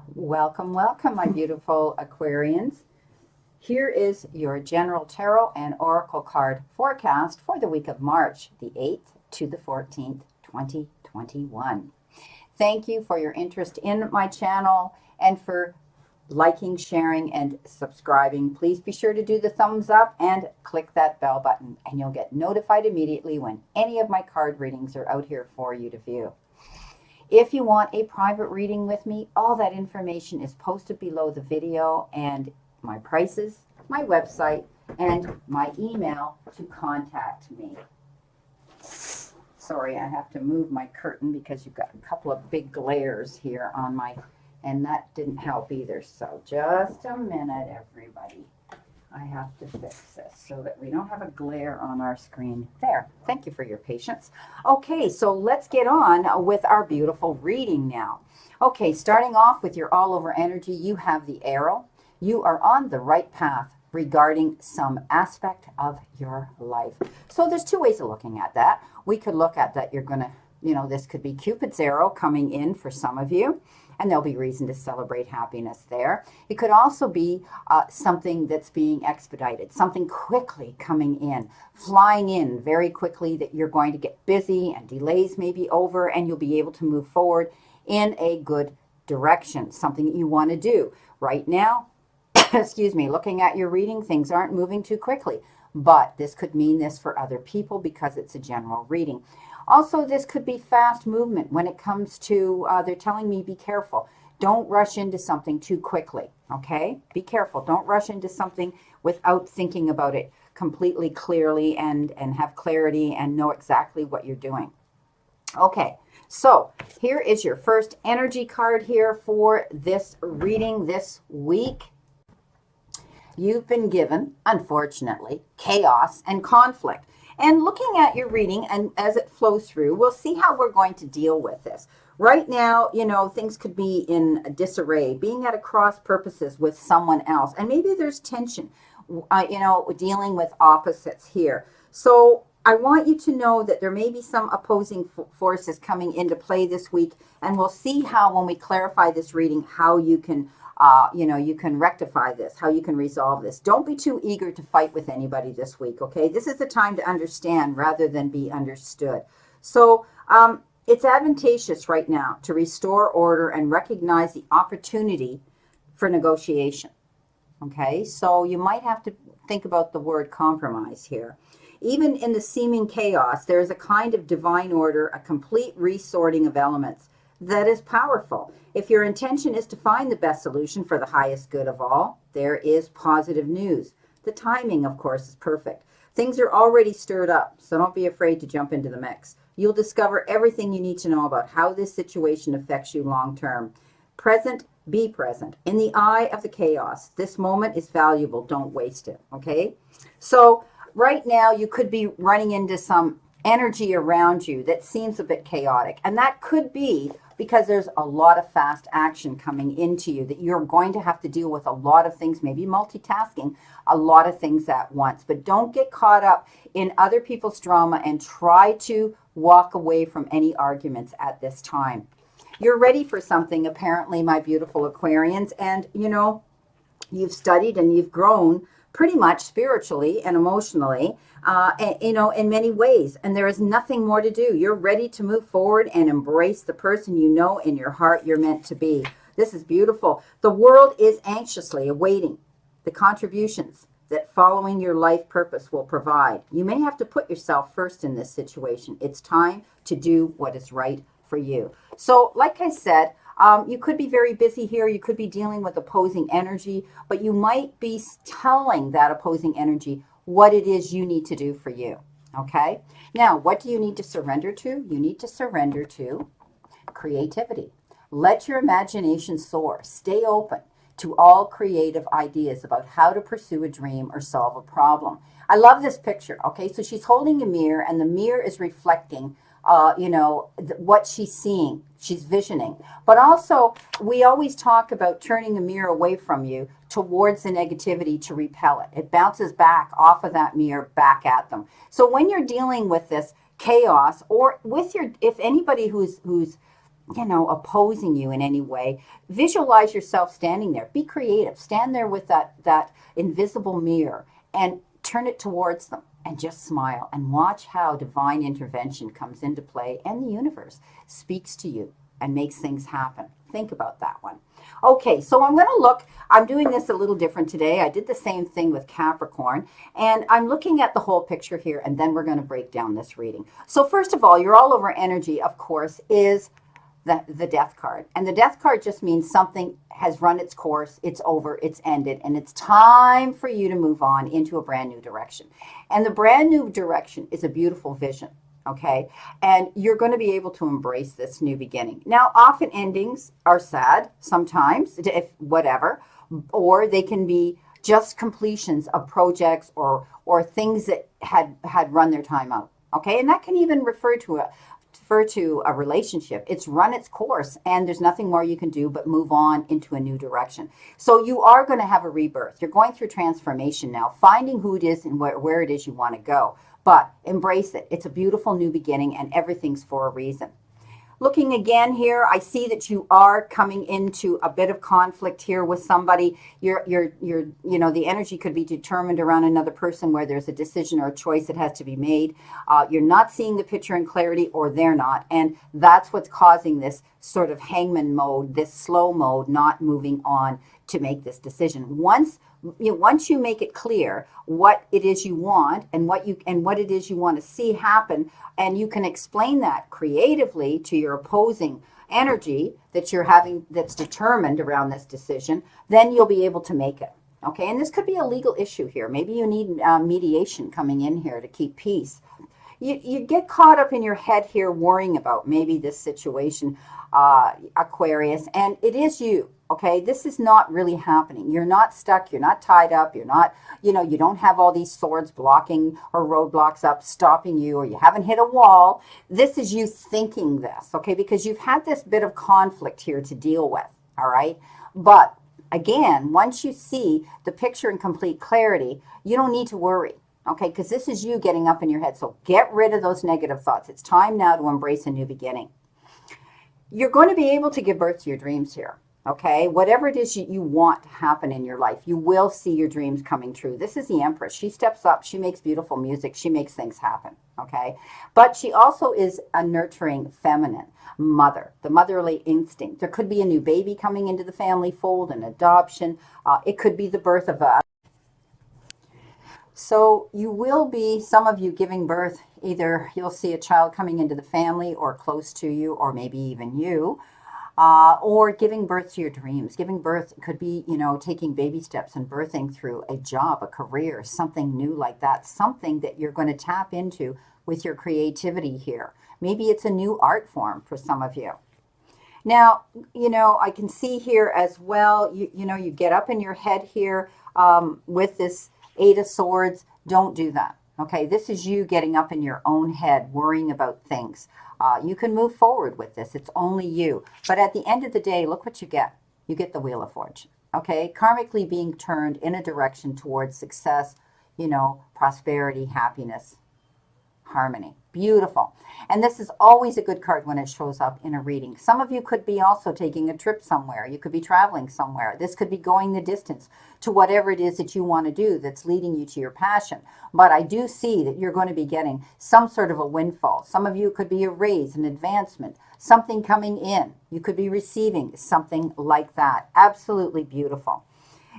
Welcome, welcome, my beautiful Aquarians. Here is your general tarot and oracle card forecast for the week of March the 8th to the 14th, 2021. Thank you for your interest in my channel and for liking, sharing, and subscribing. Please be sure to do the thumbs up and click that bell button, and you'll get notified immediately when any of my card readings are out here for you to view. If you want a private reading with me, all that information is posted below the video, and my prices, my website, and my email to contact me. Sorry, I have to move my curtain because you've got a couple of big glares here on my, and that didn't help either. So just a minute, everybody. I have to fix this so that we don't have a glare on our screen. There. Thank you for your patience. Okay, so let's get on with our beautiful reading now. Okay, starting off with your all-over energy, you have the arrow. You are on the right path regarding some aspect of your life. So there's two ways of looking at that. We could look at that you're going to, this could be Cupid's arrow coming in for some of you, and there'll be reason to celebrate happiness there. It could also be something that's being expedited, something quickly coming in, flying in very quickly, that you're going to get busy and delays may be over and you'll be able to move forward in a good direction, something that you want to do. Right now, excuse me, looking at your reading, things aren't moving too quickly, but this could mean this for other people because it's a general reading. Also, this could be fast movement when it comes to, they're telling me be careful. Don't rush into something too quickly, okay? Be careful. Don't rush into something without thinking about it completely clearly and have clarity and know exactly what you're doing. Okay, so here is your first energy card here for this reading this week. You've been given, unfortunately, chaos and conflict. And looking at your reading and as it flows through, we'll see how we're going to deal with this. Right now, things could be in disarray, being at a cross purposes with someone else. And maybe there's tension, dealing with opposites here. So I want you to know that there may be some opposing forces coming into play this week. And we'll see how, when we clarify this reading, how you can you can rectify this, how you can resolve this. Don't be too eager to fight with anybody this week, okay? This is the time to understand rather than be understood. So it's advantageous right now to restore order and recognize the opportunity for negotiation, okay? So you might have to think about the word compromise here. Even in the seeming chaos, there is a kind of divine order, a complete resorting of elements that is powerful. If your intention is to find the best solution for the highest good of all, there is positive news. The timing, of course, is perfect. Things are already stirred up, so don't be afraid to jump into the mix. You'll discover everything you need to know about how this situation affects you long term. Be present. In the eye of the chaos, this moment is valuable. Don't waste it, okay? So right now, you could be running into some energy around you that seems a bit chaotic, and that could be because there's a lot of fast action coming into you, that you're going to have to deal with a lot of things, maybe multitasking a lot of things at once. But don't get caught up in other people's drama and try to walk away from any arguments at this time. You're ready for something, apparently, my beautiful Aquarians, and you've studied and you've grown pretty much spiritually and emotionally, in many ways. And there is nothing more to do. You're ready to move forward and embrace the person you know in your heart you're meant to be. This is beautiful. The world is anxiously awaiting the contributions that following your life purpose will provide. You may have to put yourself first in this situation. It's time to do what is right for you. So, like I said, you could be very busy here. You could be dealing with opposing energy, but you might be telling that opposing energy what it is you need to do for you, okay? Now, what do you need to surrender to? You need to surrender to creativity. Let your imagination soar. Stay open to all creative ideas about how to pursue a dream or solve a problem. I love this picture, okay? So she's holding a mirror, and the mirror is reflecting what she's seeing, she's visioning. But also, we always talk about turning a mirror away from you towards the negativity to repel it. It bounces back off of that mirror back at them. So when you're dealing with this chaos, or with if anybody who's opposing you in any way. Visualize yourself standing there. Be creative. Stand there with that invisible mirror and turn it towards them and just smile and watch how divine intervention comes into play and the universe speaks to you and makes things happen. Think about that one. Okay, so I'm doing this a little different today. I did the same thing with Capricorn, and I'm looking at the whole picture here, and then we're going to break down this reading. So first of all, your all over energy, of course, is the death card. And the death card just means something has run its course, it's over, it's ended, and it's time for you to move on into a brand new direction. And the brand new direction is a beautiful vision. Okay, and you're going to be able to embrace this new beginning. Now, often endings are sad sometimes, if whatever, or they can be just completions of projects or things that had run their time out. Okay, and that can even refer to a relationship. It's run its course and there's nothing more you can do but move on into a new direction. So you are going to have a rebirth. You're going through transformation now, finding who it is and where it is you want to go. But embrace it. It's a beautiful new beginning and everything's for a reason. Looking again here, I see that you are coming into a bit of conflict here with somebody. The energy could be determined around another person where there's a decision or a choice that has to be made. You're not seeing the picture in clarity, or they're not, and that's what's causing this sort of hangman mode, this slow mode, not moving on to make this decision. Once you make it clear what it is you want and what it is you want to see happen, and you can explain that creatively to your opposing energy that you're having that's determined around this decision, then you'll be able to make it. Okay, and this could be a legal issue here. Maybe you need mediation coming in here to keep peace. You get caught up in your head here worrying about maybe this situation, Aquarius, and it is you. Okay, this is not really happening. You're not stuck. You're not tied up. You're not, you don't have all these swords blocking or roadblocks up stopping you, or you haven't hit a wall. This is you thinking this, okay, because you've had this bit of conflict here to deal with, all right? But again, once you see the picture in complete clarity, you don't need to worry. Okay, because this is you getting up in your head. So get rid of those negative thoughts. It's time now to embrace a new beginning. You're going to be able to give birth to your dreams here. Okay, whatever it is you want to happen in your life, you will see your dreams coming true. This is the Empress. She steps up. She makes beautiful music. She makes things happen. Okay, but she also is a nurturing feminine mother, the motherly instinct. There could be a new baby coming into the family fold, an adoption. It could be the birth of a... So you will be, some of you, giving birth. Either you'll see a child coming into the family or close to you, or maybe even you. Or giving birth to your dreams. Giving birth could be, taking baby steps and birthing through a job, a career, something new like that, something that you're going to tap into with your creativity here. Maybe it's a new art form for some of you. Now, I can see here as well, you get up in your head here with this Eight of Swords. Don't do that. Okay, this is you getting up in your own head, worrying about things. You can move forward with this. It's only you. But at the end of the day, look what you get. You get the Wheel of Fortune. Okay, karmically being turned in a direction towards success, prosperity, happiness, harmony. Beautiful. And this is always a good card when it shows up in a reading. Some of you could be also taking a trip somewhere. You could be traveling somewhere. This could be going the distance to whatever it is that you want to do that's leading you to your passion. But I do see that you're going to be getting some sort of a windfall. Some of you could be a raise, an advancement, something coming in. You could be receiving something like that. Absolutely beautiful.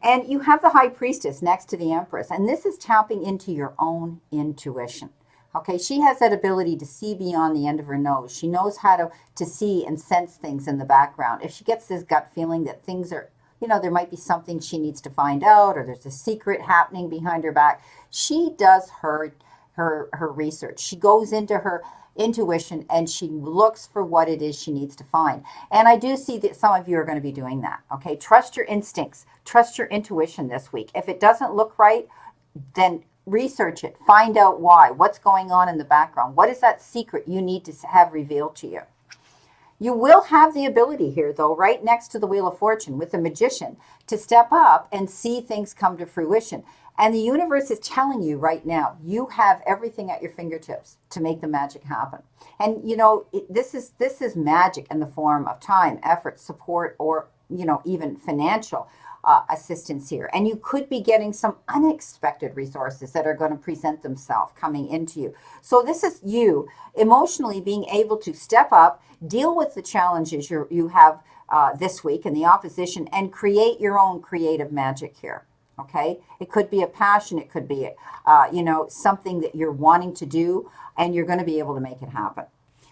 And you have the High Priestess next to the Empress. And this is tapping into your own intuition. Okay, she has that ability to see beyond the end of her nose. She knows how to see and sense things in the background. If she gets this gut feeling that things are, there might be something she needs to find out, or there's a secret happening behind her back, she does her research. She goes into her intuition and she looks for what it is she needs to find. And I do see that some of you are going to be doing that. Okay, trust your instincts, trust your intuition this week. If it doesn't look right, then research it. Find out why. What's going on in the background? What is that secret you need to have revealed to you? You will have the ability here, though, right next to the Wheel of Fortune with the Magician, to step up and see things come to fruition. And the universe is telling you right now, you have everything at your fingertips to make the magic happen. And you know, this is magic in the form of time, effort, support, or you know, even financial assistance here. And you could be getting some unexpected resources that are going to present themselves coming into you. So this is you emotionally being able to step up, deal with the challenges you have this week and the opposition, and create your own creative magic here. Okay, it could be a passion, it could be you know, something that you're wanting to do, and you're going to be able to make it happen.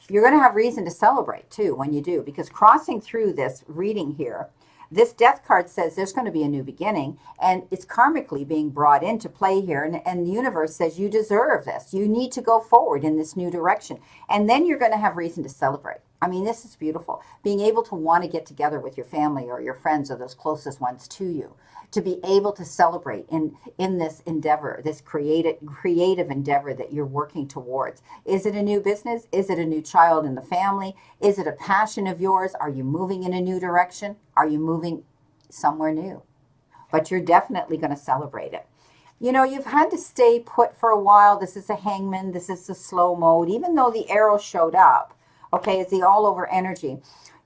You're going to have reason to celebrate too when you do, because crossing through this reading here, this death card says there's going to be a new beginning, and it's karmically being brought into play here. And the universe says you deserve this. You need to go forward in this new direction. And then you're going to have reason to celebrate. I mean, this is beautiful. Being able to want to get together with your family or your friends or those closest ones to you, to be able to celebrate in this endeavor, this creative endeavor that you're working towards. Is it a new business? Is it a new child in the family? Is it a passion of yours? Are you moving in a new direction? Are you moving somewhere new? But you're definitely going to celebrate it. You know, you've had to stay put for a while. This is a hangman. This is the slow mode. Even though the arrow showed up, okay, it's the all over energy.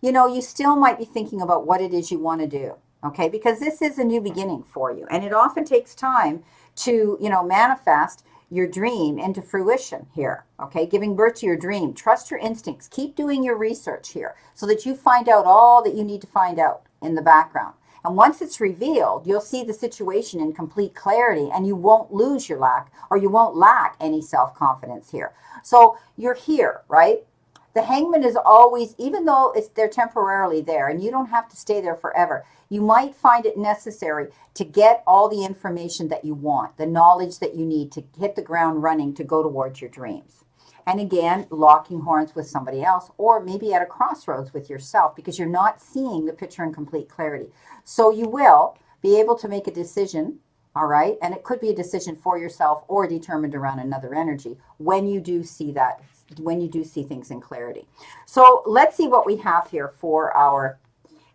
You know, you still might be thinking about what it is you want to do. Okay, because this is a new beginning for you. And it often takes time to, you know, manifest your dream into fruition here. Okay, giving birth to your dream. Trust your instincts. Keep doing your research here so that you find out all that you need to find out in the background. And once it's revealed, you'll see the situation in complete clarity, and you won't lose your lack, or you won't lack any self-confidence here. So you're here, right? The hangman is always, even though they're temporarily there, and you don't have to stay there forever, you might find it necessary to get all the information that you want, the knowledge that you need to hit the ground running to go towards your dreams. And again, locking horns with somebody else, or maybe at a crossroads with yourself, because you're not seeing the picture in complete clarity. So you will be able to make a decision, all right? And it could be a decision for yourself or determined around another energy when you do see that, when you do see things in clarity. So let's see what we have here for our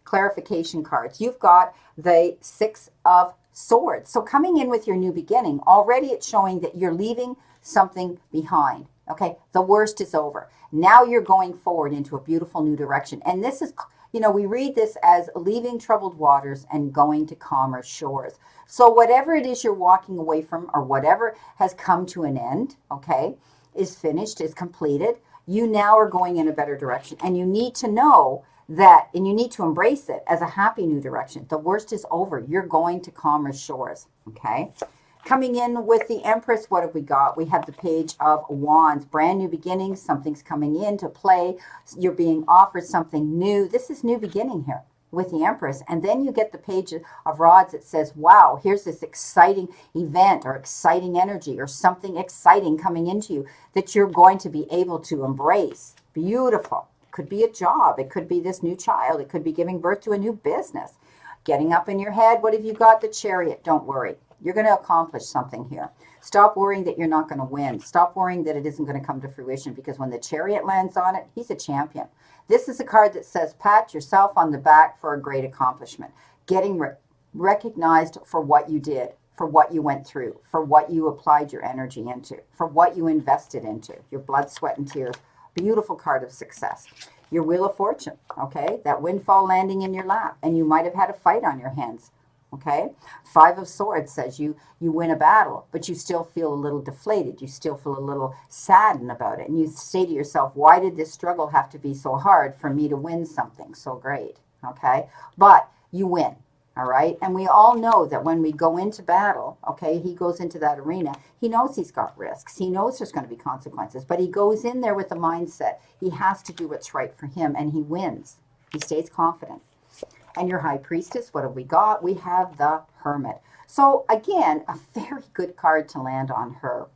clarification cards. You've got the Six of Swords. So coming in with your new beginning, already it's showing that you're leaving something behind. Okay, the worst is over. Now you're going forward into a beautiful new direction. And this is, you know, we read this as leaving troubled waters and going to calmer shores. So whatever it is you're walking away from, or whatever has come to an end, okay, is finished, is completed, you now are going in a better direction. And you need to know that, and you need to embrace it as a happy new direction. The worst is over. You're going to calmer shores, okay? Coming in with the Empress, what have we got? We have the Page of Wands, brand new beginnings. Something's coming into play. You're being offered something new. This is new beginning here with the Empress. And then you get the Page of Rods that says, wow, here's this exciting event or exciting energy or something exciting coming into you that you're going to be able to embrace. Beautiful. It could be a job. It could be this new child. It could be giving birth to a new business. Getting up in your head, what have you got? The Chariot. Don't worry. You're going to accomplish something here. Stop worrying that you're not going to win. Stop worrying that it isn't going to come to fruition, because when the Chariot lands on it, he's a champion. This is a card that says pat yourself on the back for a great accomplishment. Getting recognized for what you did, for what you went through, for what you applied your energy into, for what you invested into, your blood, sweat, and tears. Beautiful card of success. Your Wheel of Fortune, okay? That windfall landing in your lap, and you might have had a fight on your hands. Okay, Five of Swords says you win a battle, but you still feel a little deflated. You still feel a little saddened about it. And you say to yourself, why did this struggle have to be so hard for me to win something so great? Okay, but you win. All right, and we all know that when we go into battle, okay, he goes into that arena, he knows he's got risks. He knows there's going to be consequences, but he goes in there with the mindset. He has to do what's right for him, and he wins. He stays confident. And your High Priestess, what have we got? We have the Hermit. So again, a very good card to land on her,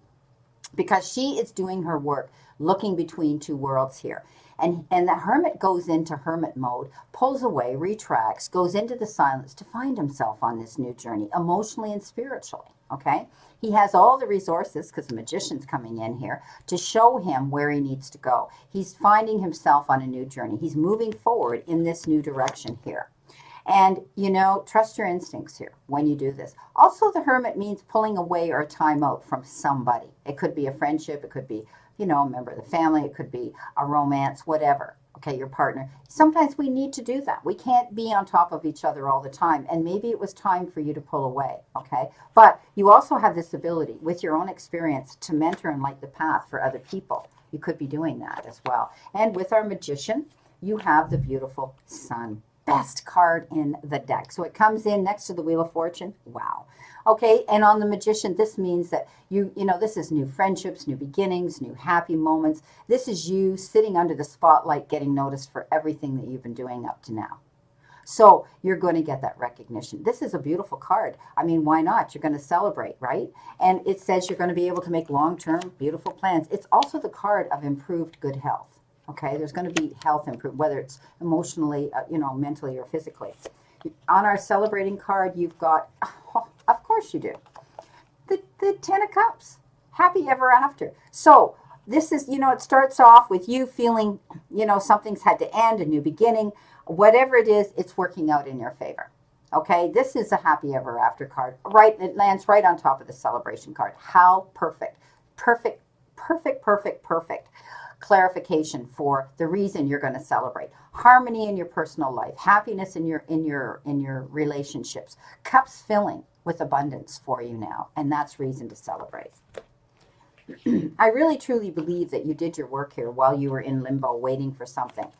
because she is doing her work, looking between two worlds here. And the Hermit goes into hermit mode, pulls away, retracts, goes into the silence to find himself on this new journey, emotionally and spiritually, okay? He has all the resources, because the Magician's coming in here, to show him where he needs to go. He's finding himself on a new journey. He's moving forward in this new direction here. And, you know, trust your instincts here when you do this. Also, the Hermit means pulling away or a time out from somebody. It could be a friendship. It could be, you know, a member of the family. It could be a romance, whatever. Okay, your partner. Sometimes we need to do that. We can't be on top of each other all the time. And maybe it was time for you to pull away. Okay. But you also have this ability with your own experience to mentor and light the path for other people. You could be doing that as well. And with our Magician, you have the beautiful Sun. Best card in the deck. So it comes in next to the Wheel of Fortune. Wow. Okay, and on the Magician, this means that you know, this is new friendships, new beginnings, new happy moments. This is you sitting under the spotlight, getting noticed for everything that you've been doing up to now. So you're going to get that recognition. This is a beautiful card. I mean, why not? You're going to celebrate, right? And it says you're going to be able to make long-term, beautiful plans. It's also the card of improved good health. Okay, there's going to be health improvement, whether it's emotionally, you know, mentally or physically. On our celebrating card, you've got, oh, of course you do, the 10 of Cups, happy ever after. So this is, you know, it starts off with you feeling, you know, something's had to end, a new beginning. Whatever it is, it's working out in your favor. Okay, this is a happy ever after card. Right, it lands right on top of the celebration card. How perfect. Perfect, perfect, perfect, perfect clarification for the reason you're going to celebrate. Harmony in your personal life, happiness in your relationships, cups filling with abundance for you now, and that's reason to celebrate. I really truly believe that you did your work here while you were in limbo waiting for something,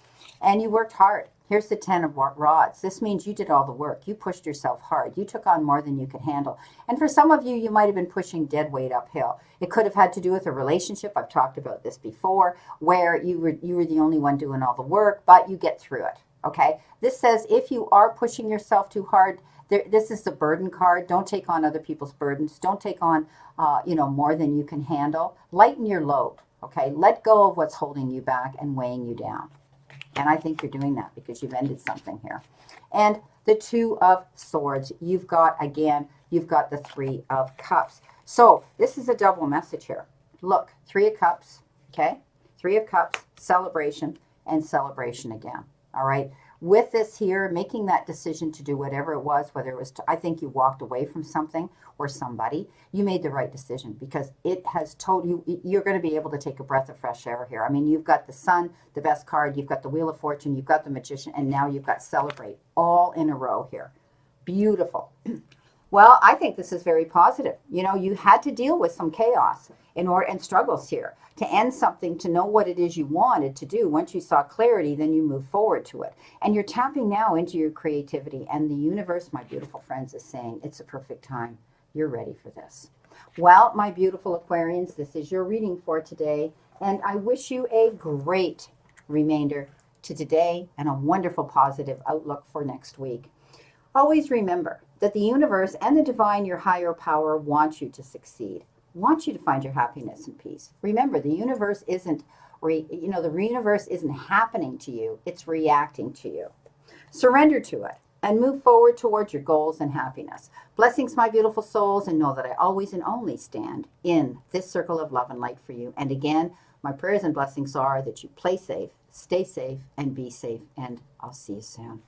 and you worked hard. Here's the 10 of Rods. This means you did all the work. You pushed yourself hard. You took on more than you could handle. And for some of you, you might have been pushing dead weight uphill. It could have had to do with a relationship. I've talked about this before, where you were the only one doing all the work, but you get through it. Okay? This says if you are pushing yourself too hard, this is the burden card. Don't take on other people's burdens. Don't take on, you know, more than you can handle. Lighten your load. Okay? Let go of what's holding you back and weighing you down. And I think you're doing that because you've ended something here. And the 2 of Swords, you've got, again, you've got the 3 of Cups. So this is a double message here. Look, 3 of Cups, okay? 3 of Cups, celebration, and celebration again, all right? With this here, making that decision to do whatever it was, whether it was, I think you walked away from something or somebody, you made the right decision because it has told you, you're going to be able to take a breath of fresh air here. I mean, you've got the Sun, the best card, you've got the Wheel of Fortune, you've got the Magician, and now you've got Celebrate all in a row here. Beautiful. Well, I think this is very positive. You know, you had to deal with some chaos and struggles here to end something, to know what it is you wanted to do. Once you saw clarity, then you move forward to it. And you're tapping now into your creativity. And the universe, my beautiful friends, is saying it's a perfect time. You're ready for this. Well, my beautiful Aquarians, this is your reading for today. And I wish you a great remainder to today and a wonderful positive outlook for next week. Always remember that the universe and the divine, your higher power, want you to succeed, want you to find your happiness and peace. Remember, the universe isn't, the universe isn't happening to you, it's reacting to you. Surrender to it and move forward towards your goals and happiness. Blessings, my beautiful souls, and know that I always and only stand in this circle of love and light for you. And again, my prayers and blessings are that you play safe, stay safe, and be safe. And I'll see you soon.